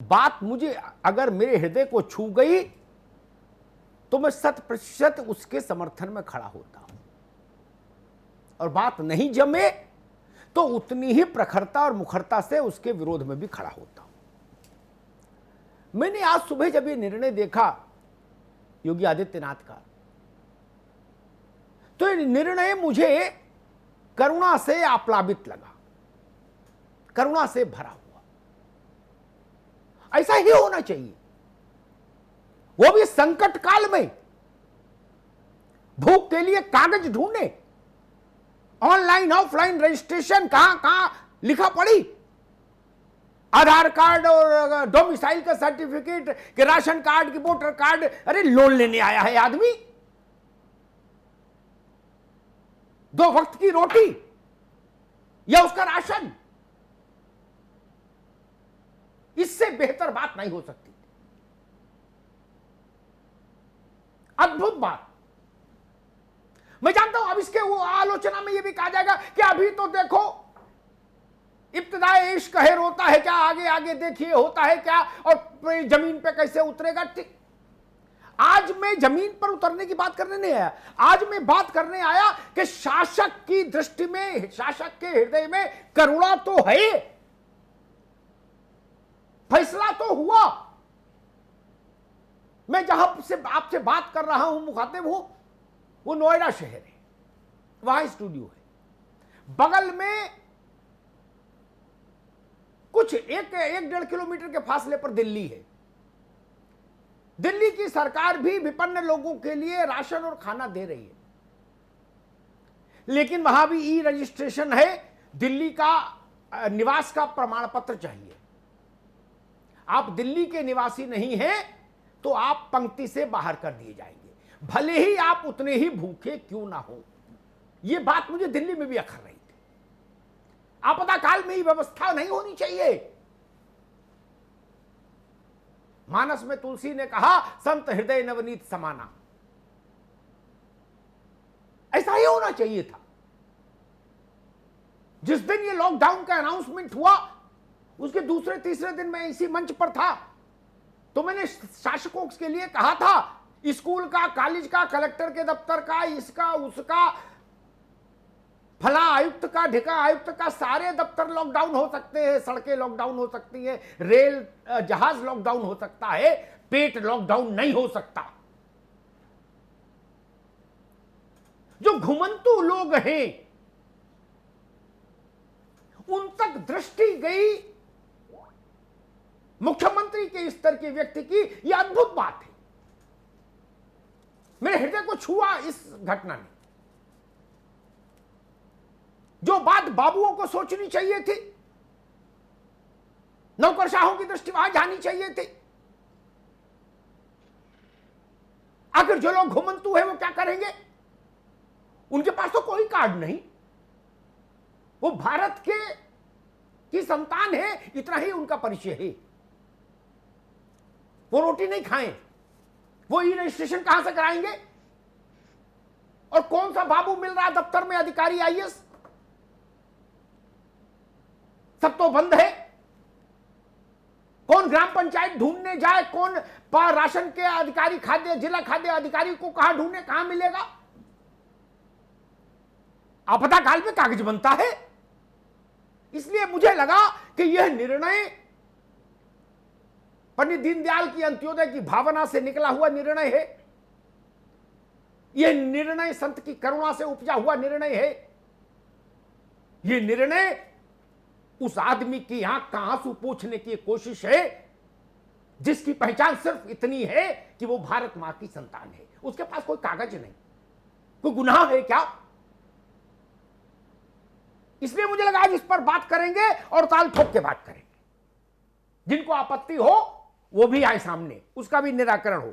बात मुझे अगर मेरे हृदय को छू गई तो मैं 100% उसके समर्थन में खड़ा होता हूं, और बात नहीं जमे तो उतनी ही प्रखरता और मुखरता से उसके विरोध में भी खड़ा होता हूं। मैंने आज सुबह जब ये निर्णय देखा योगी आदित्यनाथ का, तो ये निर्णय मुझे करुणा से आप्लावित लगा, करुणा से भरा हुआ। ऐसा ही होना चाहिए, वो भी संकट काल में। भूख के लिए कागज ढूंढे, ऑनलाइन ऑफलाइन रजिस्ट्रेशन कहां कहां लिखा पड़ी, आधार कार्ड और डोमिसाइल का सर्टिफिकेट के राशन कार्ड की वोटर कार्ड। अरे लोन लेने आया है आदमी, 2 वक्त की रोटी या उसका राशन, इससे बेहतर बात नहीं हो सकती। अद्भुत बात। मैं जानता हूं अब इसके वो आलोचना में ये भी कहा जाएगा कि अभी तो देखो इब्तिदाए इश्क है, रोता है क्या, आगे आगे देखिए होता है क्या, और जमीन पे कैसे उतरेगा। ठीक, आज मैं जमीन पर उतरने की बात करने नहीं आया, आज मैं बात करने आया कि शासक की दृष्टि में, शासक के हृदय में करुणा तो है, फैसला तो हुआ। मैं जहां से आपसे बात कर रहा हूं, मुखातिब हूं, वो नोएडा शहर है, वहां स्टूडियो है। बगल में कुछ 1-1.5 किलोमीटर के फासले पर दिल्ली है। दिल्ली की सरकार भी विपन्न लोगों के लिए राशन और खाना दे रही है, लेकिन वहां भी ई रजिस्ट्रेशन है, दिल्ली का निवास का प्रमाण पत्र चाहिए। आप दिल्ली के निवासी नहीं हैं तो आप पंक्ति से बाहर कर दिए जाएंगे, भले ही आप उतने ही भूखे क्यों ना हो। यह बात मुझे दिल्ली में भी अखर रही थी। आपातकाल में ये व्यवस्था नहीं होनी चाहिए। मानस में तुलसी ने कहा, संत हृदय नवनीत समाना, ऐसा ही होना चाहिए था। जिस दिन ये लॉकडाउन का अनाउंसमेंट हुआ, उसके दूसरे तीसरे दिन मैं इसी मंच पर था, तो मैंने शासकों के लिए कहा था, स्कूल का, कॉलेज का, कलेक्टर के दफ्तर का, इसका उसका, फला आयुक्त का, ढिका आयुक्त का, सारे दफ्तर लॉकडाउन हो सकते हैं, सड़कें लॉकडाउन हो सकती हैं, रेल जहाज लॉकडाउन हो सकता है, पेट लॉकडाउन नहीं हो सकता। जो घुमंतु लोग हैं उन तक दृष्टि गई मुख्यमंत्री के स्तर के व्यक्ति की, यह अद्भुत बात है। मेरे हृदय को छुआ इस घटना ने। जो बात बाबुओं को सोचनी चाहिए थी, नौकरशाहों की दृष्टि वहां जानी चाहिए थी। आखिर जो लोग घुमंतु है वो क्या करेंगे? उनके पास तो कोई कार्ड नहीं, वो भारत की संतान है, इतना ही उनका परिचय है। वो रोटी नहीं खाएं, वो ई रजिस्ट्रेशन कहां से कराएंगे? और कौन सा बाबू मिल रहा दफ्तर में, अधिकारी, आईएएस? सब तो बंद है। कौन ग्राम पंचायत ढूंढने जाए, कौन राशन के अधिकारी, खाद्य जिला खाद्य अधिकारी को कहां ढूंढने, कहां मिलेगा? आपातकाल में कागज बनता है। इसलिए मुझे लगा कि यह निर्णय पंडित दीनदयाल की अंत्योदय की भावना से निकला हुआ निर्णय है। यह निर्णय संत की करुणा से उपजा हुआ निर्णय है। यह निर्णय उस आदमी की आंख का आंसू पोंछने की कोशिश है जिसकी पहचान सिर्फ इतनी है कि वो भारत मां की संतान है। उसके पास कोई कागज नहीं, कोई गुनाह है क्या? इसलिए मुझे लगा आज इस पर बात करेंगे और ताल ठोक के बात करेंगे। जिनको आपत्ति हो वो भी आए सामने, उसका भी निराकरण हो।